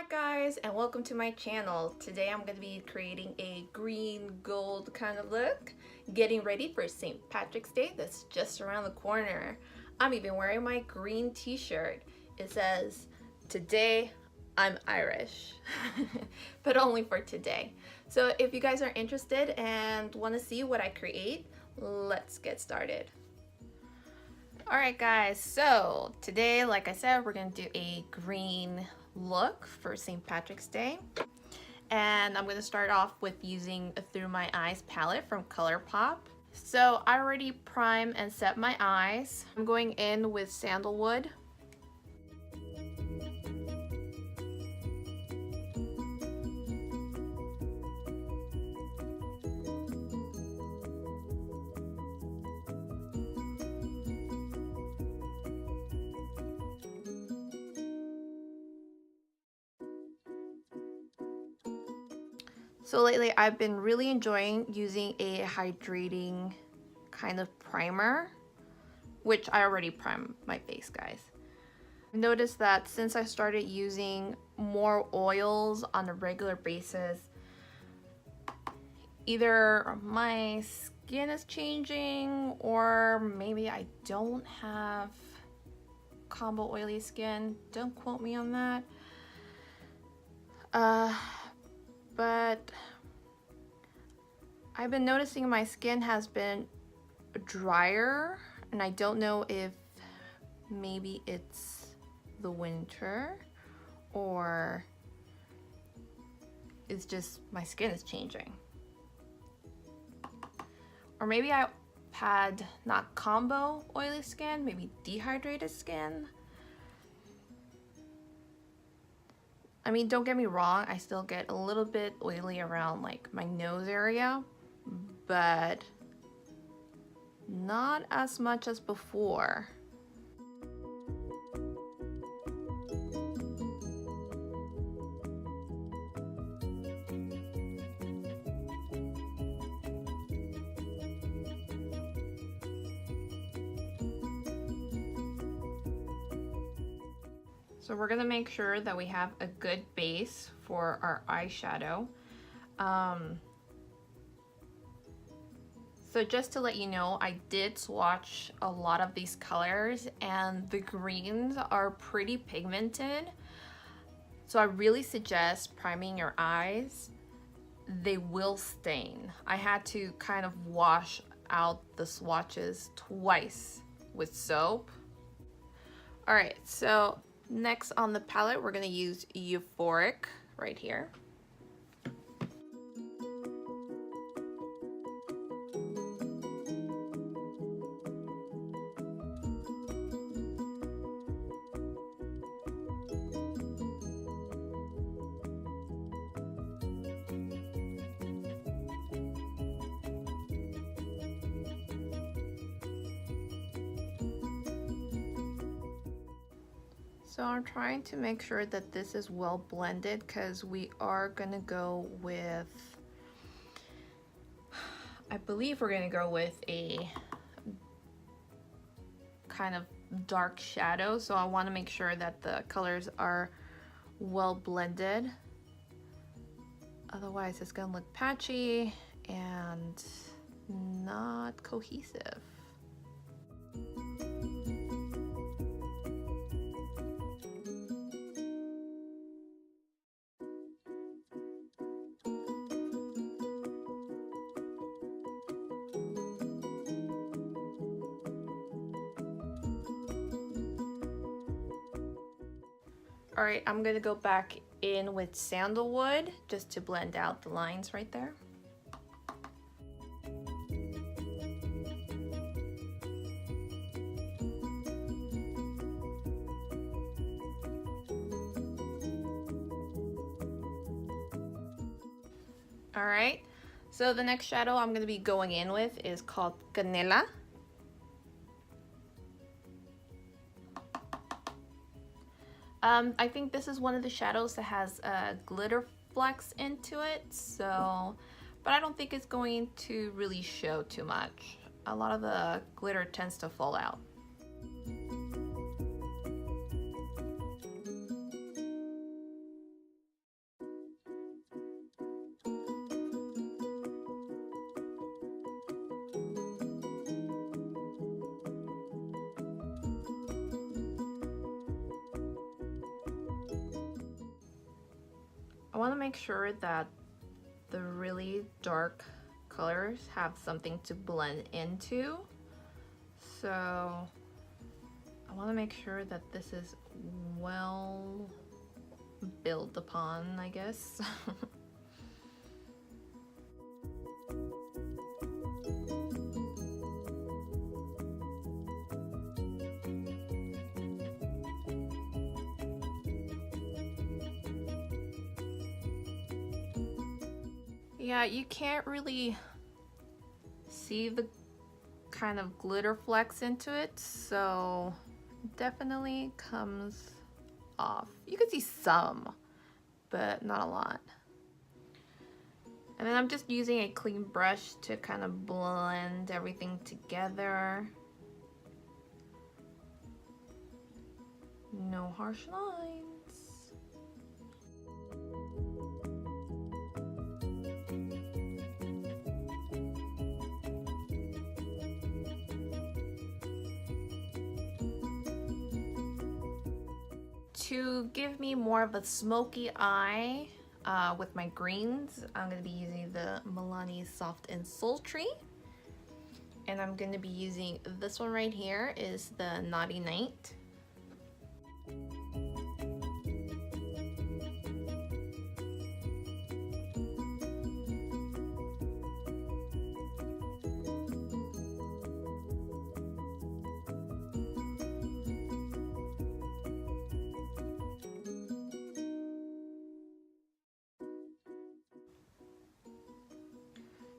Hi guys, and welcome to my channel. Today I'm going to be creating a green gold kind of look, getting ready for St. Patrick's Day that's just around the corner. I'm even wearing my green t-shirt. It says, "Today I'm Irish," but only for today. So if you guys are interested and want to see what I create, let's get started. Alright guys, so today, like I said, we're going to do a green look for St. Patrick's Day. And I'm going to start off with using a Through My Eyes palette from Colourpop. So I already primed and set my eyes. I'm going in with Sandalwood. So lately I've been really enjoying using a hydrating kind of primer, which I already primed my face, guys. I've noticed that since I started using more oils on a regular basis, either my skin is changing or maybe I don't have combo oily skin. Don't quote me on that. But I've been noticing my skin has been drier, and I don't know if maybe it's the winter or it's just my skin is changing. Or maybe I had not combo oily skin, maybe dehydrated skin. I mean, don't get me wrong, I still get a little bit oily around like my nose area, but not as much as before. So we're gonna make sure that we have a good base for our eyeshadow. So just to let you know, I did swatch a lot of these colors and the greens are pretty pigmented. So I really suggest priming your eyes. They will stain. I had to kind of wash out the swatches twice with soap. All right, so next on the palette, we're gonna use Euphoric right here. So I'm trying to make sure that this is well blended because we are gonna go with, I believe we're gonna go with a kind of dark shadow. So I wanna make sure that the colors are well blended. Otherwise it's gonna look patchy and not cohesive. All right, I'm gonna go back in with Sandalwood just to blend out the lines right there. All right, so the next shadow I'm gonna be going in with is called Canela. I think this is one of the shadows that has glitter flecks into it, so, but I don't think it's going to really show too much. A lot of the glitter tends to fall out. want to make sure that the really dark colors have something to blend into. So I want to make sure that this is well built upon, I guess. Yeah, you can't really see the kind of glitter flecks into it, so definitely comes off. You can see some, but not a lot. And then I'm just using a clean brush to kind of blend everything together. No harsh lines. To give me more of a smoky eye with my greens, I'm going to be using the Milani Soft and Sultry. And I'm going to be using this one right here, is the Naughty Night.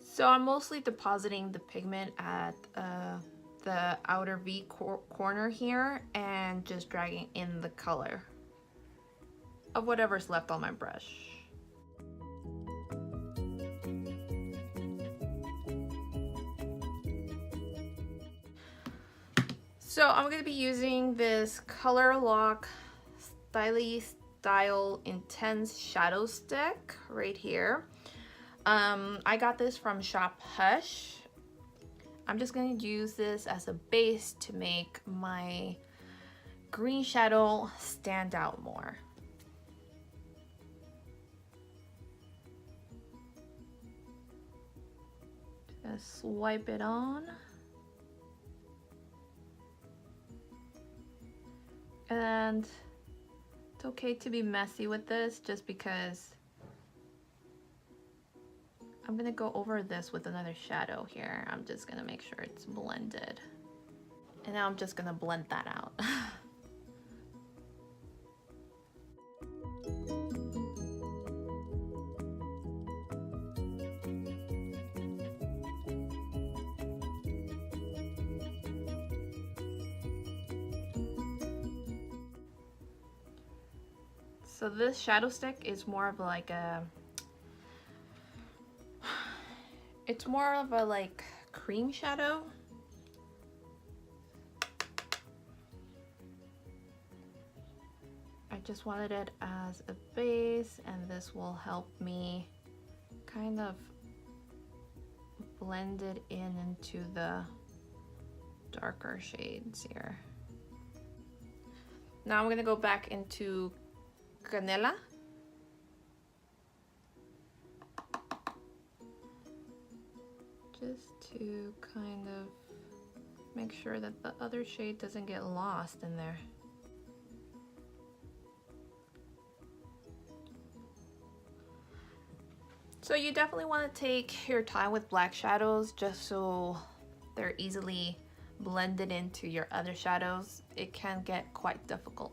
So I'm mostly depositing the pigment at the outer V corner here and just dragging in the color of whatever's left on my brush. So I'm going to be using this Colourpop Style Intense Shadow Stick right here. I got this from Shop Hush. I'm just going to use this as a base to make my green shadow stand out more. Just swipe it on. And it's okay to be messy with this just because I'm gonna go over this with another shadow here. I'm just gonna make sure it's blended. And now I'm just gonna blend that out. So this shadow stick is more of like a, it's more of a like cream shadow. I just wanted it as a base, and this will help me kind of blend it into the darker shades here. Now I'm gonna go back into Canela. Just to kind of make sure that the other shade doesn't get lost in there. So you definitely want to take your time with black shadows just so they're easily blended into your other shadows. It can get quite difficult.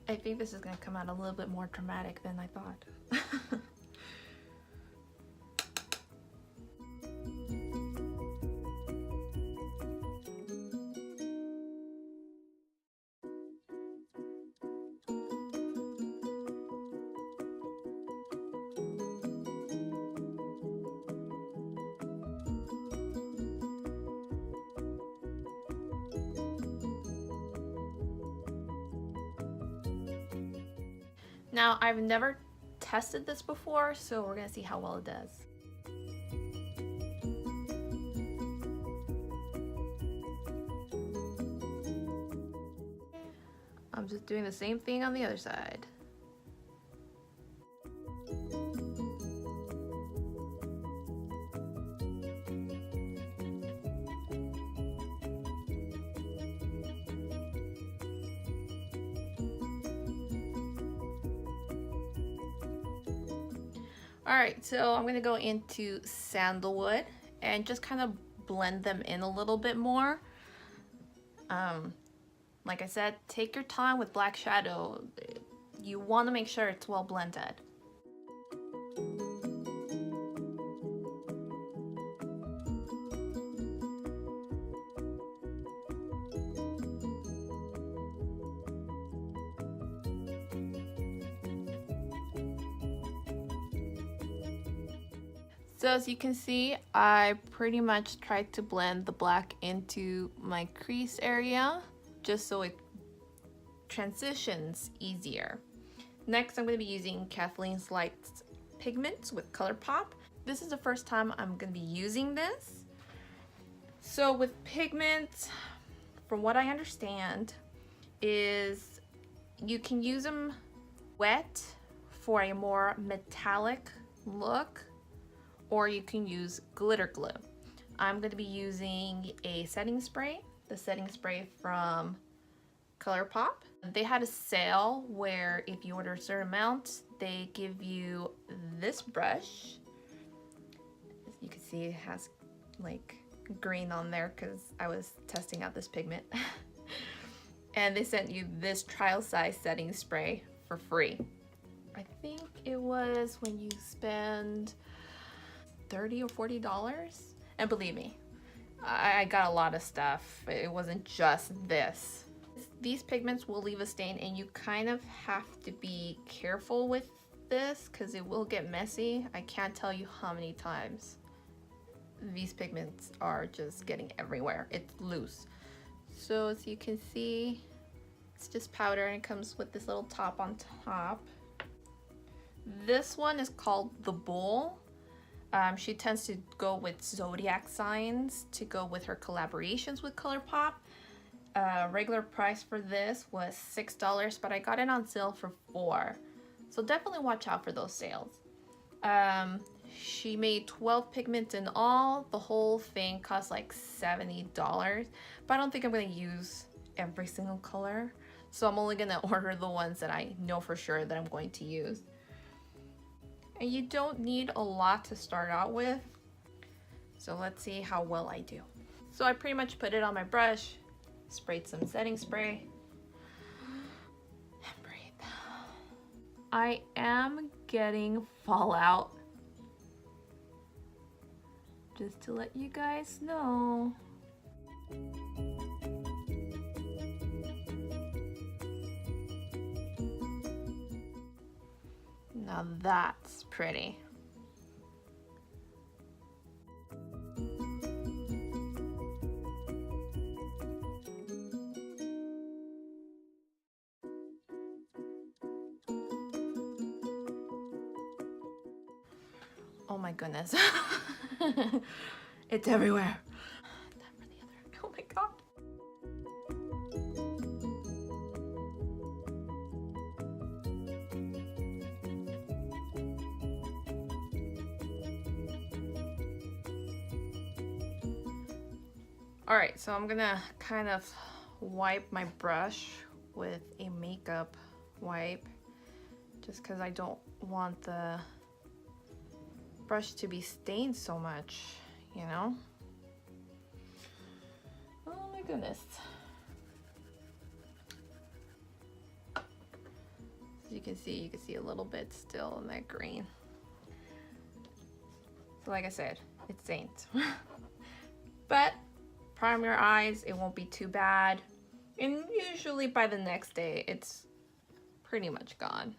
I think this is going to come out a little bit more dramatic than I thought. Now, I've never tested this before, so we're gonna see how well it does. I'm just doing the same thing on the other side. Alright, so I'm gonna go into sandalwood and just kind of blend them in a little bit more. Like I said, take your time with black shadow. You want to make sure it's well blended. So as you can see, I pretty much tried to blend the black into my crease area just so it transitions easier. Next, I'm going to be using Kathleen's Light Pigments with Colourpop. This is the first time I'm going to be using this. So with pigments, from what I understand, is you can use them wet for a more metallic look, or you can use glitter glue. I'm going to be using a setting spray, the setting spray from Colourpop. They had a sale where if you order a certain amount, they give you this brush. As you can see, it has like green on there because I was testing out this pigment. And they sent you this trial size setting spray for free. I think it was when you spend $30 or $40. And believe me, I got a lot of stuff. It wasn't just this. These pigments will leave a stain, and you kind of have to be careful with this because it will get messy. I can't tell you how many times these pigments are just getting everywhere. It's loose. So as you can see, it's just powder and it comes with this little top on top. This one is called the Bull. She tends to go with zodiac signs to go with her collaborations with Colourpop. Regular price for this was $6, but I got it on sale for $4. So definitely watch out for those sales. She made 12 pigments in all. The whole thing cost like $70, but I don't think I'm gonna use every single color. So I'm only gonna order the ones that I know for sure that I'm going to use. And you don't need a lot to start out with. So let's see how well I do. So I pretty much put it on my brush, sprayed some setting spray, and breathe. I am getting fallout. Just to let you guys know. Now that's pretty. Oh my goodness. It's everywhere. Time for the other. Oh my god. Alright, so I'm gonna kind of wipe my brush with a makeup wipe just because I don't want the brush to be stained so much, you know? Oh my goodness. As you can see a little bit still in that green. So like I said, it stained. But prime your eyes, it won't be too bad. And usually by the next day, it's pretty much gone.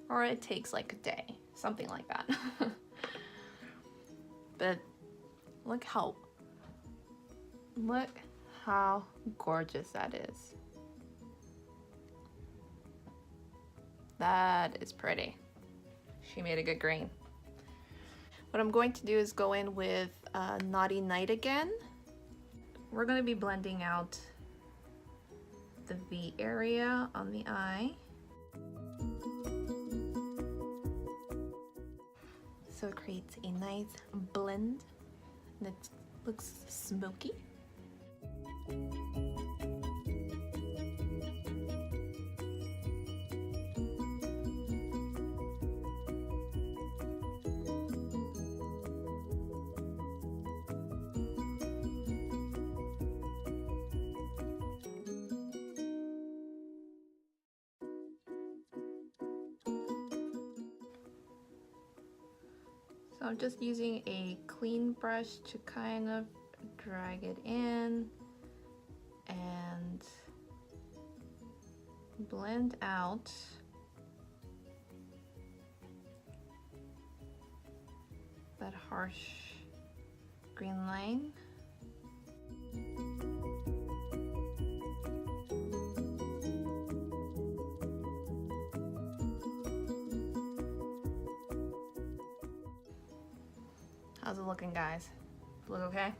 Or it takes like a day, something like that. But look how gorgeous that is. That is pretty. She made a good green. What I'm going to do is go in with Naughty Night again. We're going to be blending out the V area on the eye. So it creates a nice blend and it looks smoky. So I'm just using a clean brush to kind of drag it in and blend out that harsh green line. How's it looking, guys? Look okay?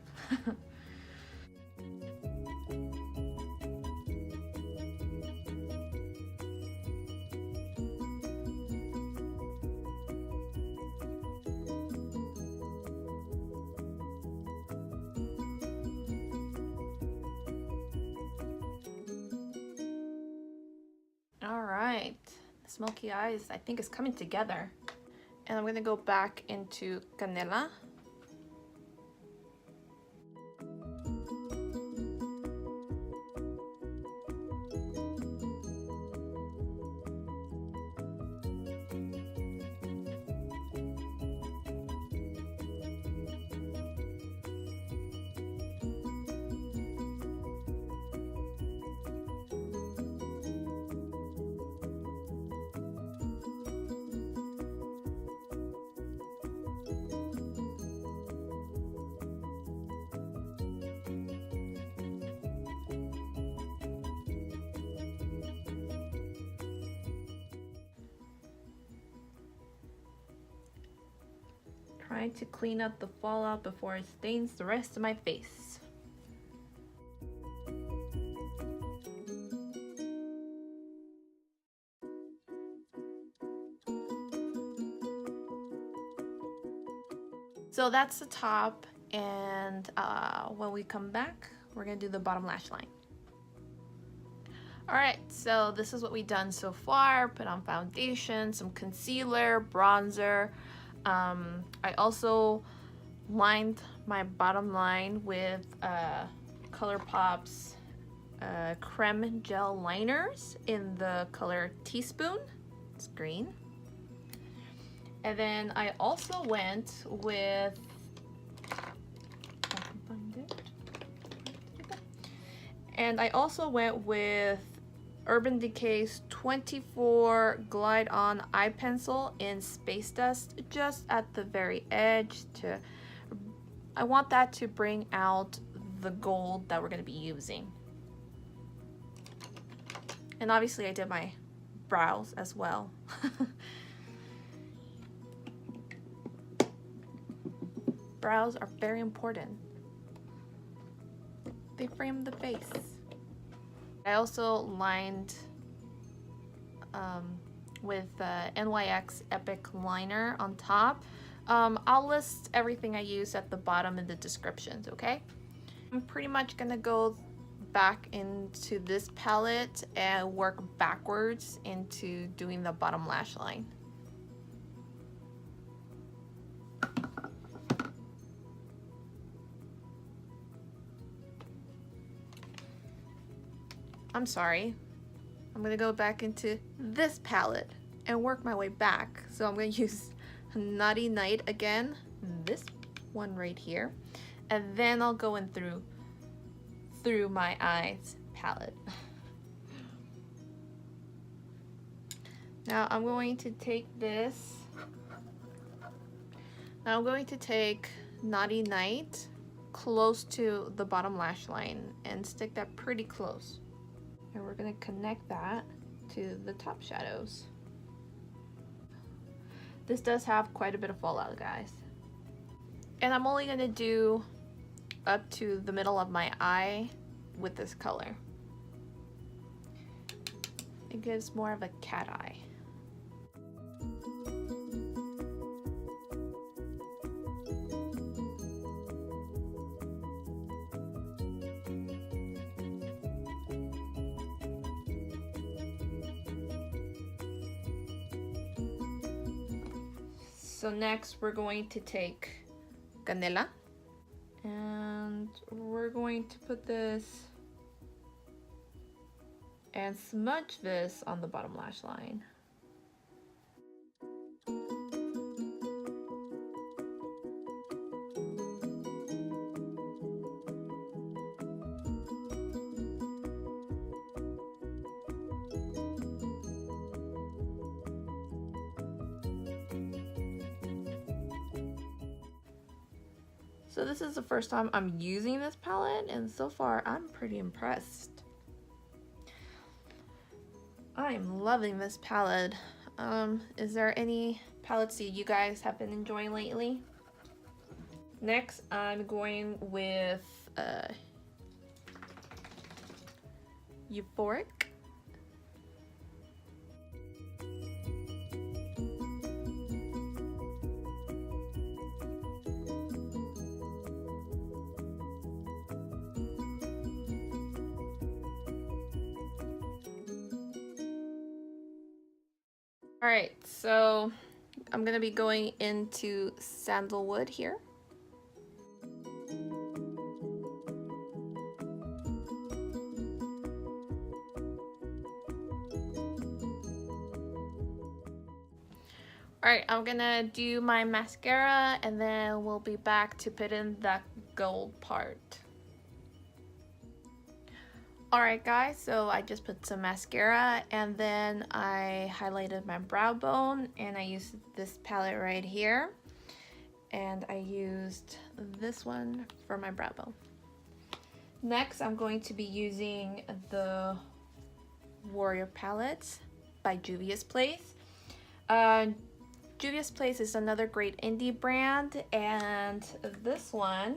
All right, the smoky eyes I think is coming together. And I'm gonna go back into Canela. Trying to clean up the fallout before it stains the rest of my face. So that's the top, and when we come back, we're gonna do the bottom lash line. All right, so this is what we've done so far. Put on foundation, some concealer, bronzer. I also lined my bottom line with Colourpop's creme gel liners in the color Teaspoon. It's green. And then I also went with Urban Decay's 24 Glide On Eye Pencil in Space Dust, just at the very edge. I want that to bring out the gold that we're going to be using. And obviously I did my brows as well. Brows are very important. They frame the face. I also lined with NYX Epic Liner on top. I'll list everything I use at the bottom in the descriptions, okay? I'm pretty much gonna go back into this palette and work backwards into doing the bottom lash line. I'm sorry. I'm gonna go back into this palette and work my way back. So I'm gonna use Naughty Night again, this one right here, and then I'll go in through my eyes palette. Now I'm going to take this. Now I'm going to take Naughty Night close to the bottom lash line and stick that pretty close. And we're going to connect that to the top shadows. This does have quite a bit of fallout, guys. And I'm only gonna do up to the middle of my eye with this color. It gives more of a cat eye. So next we're going to take canela and we're going to put this and smudge this on the bottom lash line. So this is the first time I'm using this palette, and so far I'm pretty impressed. I'm loving this palette. Is there any palettes that you guys have been enjoying lately? Next, I'm going with Euphoric. Alright, so I'm gonna be going into Sandalwood here. Alright, I'm gonna do my mascara and then we'll be back to put in the gold part. Alright guys, so I just put some mascara and then I highlighted my brow bone and I used this palette right here. And I used this one for my brow bone. Next, I'm going to be using the Warrior palette by Juvia's Place. Juvia's Place is another great indie brand, and this one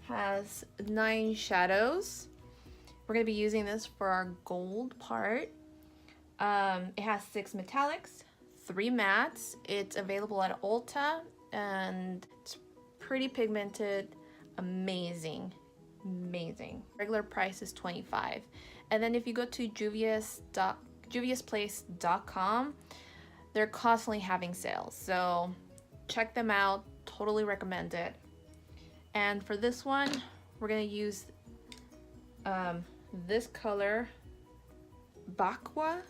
has 9 shadows. We're going to be using this for our gold part. It has 6 metallics, 3 mattes. It's available at Ulta and it's pretty pigmented. Amazing. Regular price is $25. And then if you go to juviasplace.com, they're constantly having sales. So check them out. Totally recommend it. And for this one, we're going to use this color, Bakwa.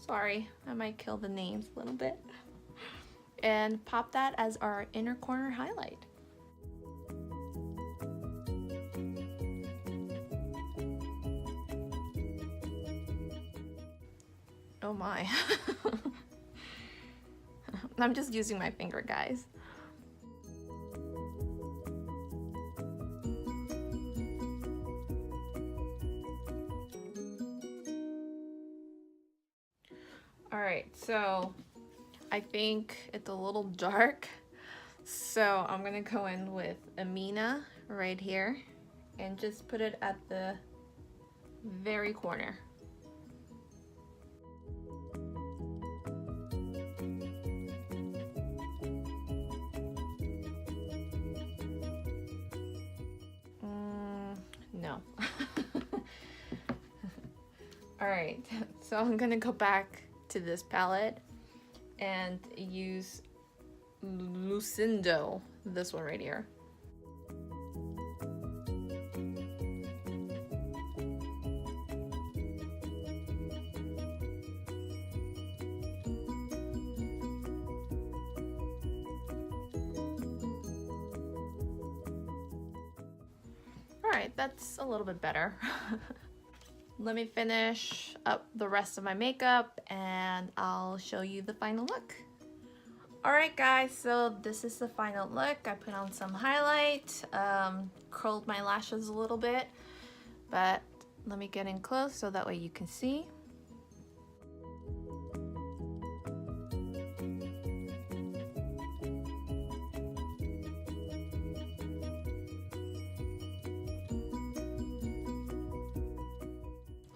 Sorry, I might kill the names a little bit. And pop that as our inner corner highlight. Oh my. I'm just using my finger, guys. Alright, so I think it's a little dark, so I'm gonna go in with Amina right here and just put it at the very corner. No. Alright, so I'm gonna go back to this palette and use Lucindo, this one right here. Alright, that's a little bit better. Let me finish up the rest of my makeup and I'll show you the final look. Alright guys, so this is the final look. I put on some highlight, curled my lashes a little bit, but let me get in close so that way you can see.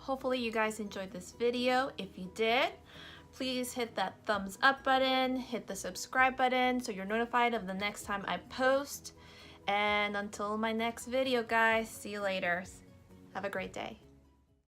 hopefully you guys enjoyed this video. If you did, please hit that thumbs up button, hit the subscribe button so you're notified of the next time I post. And until my next video, guys, see you later. Have a great day.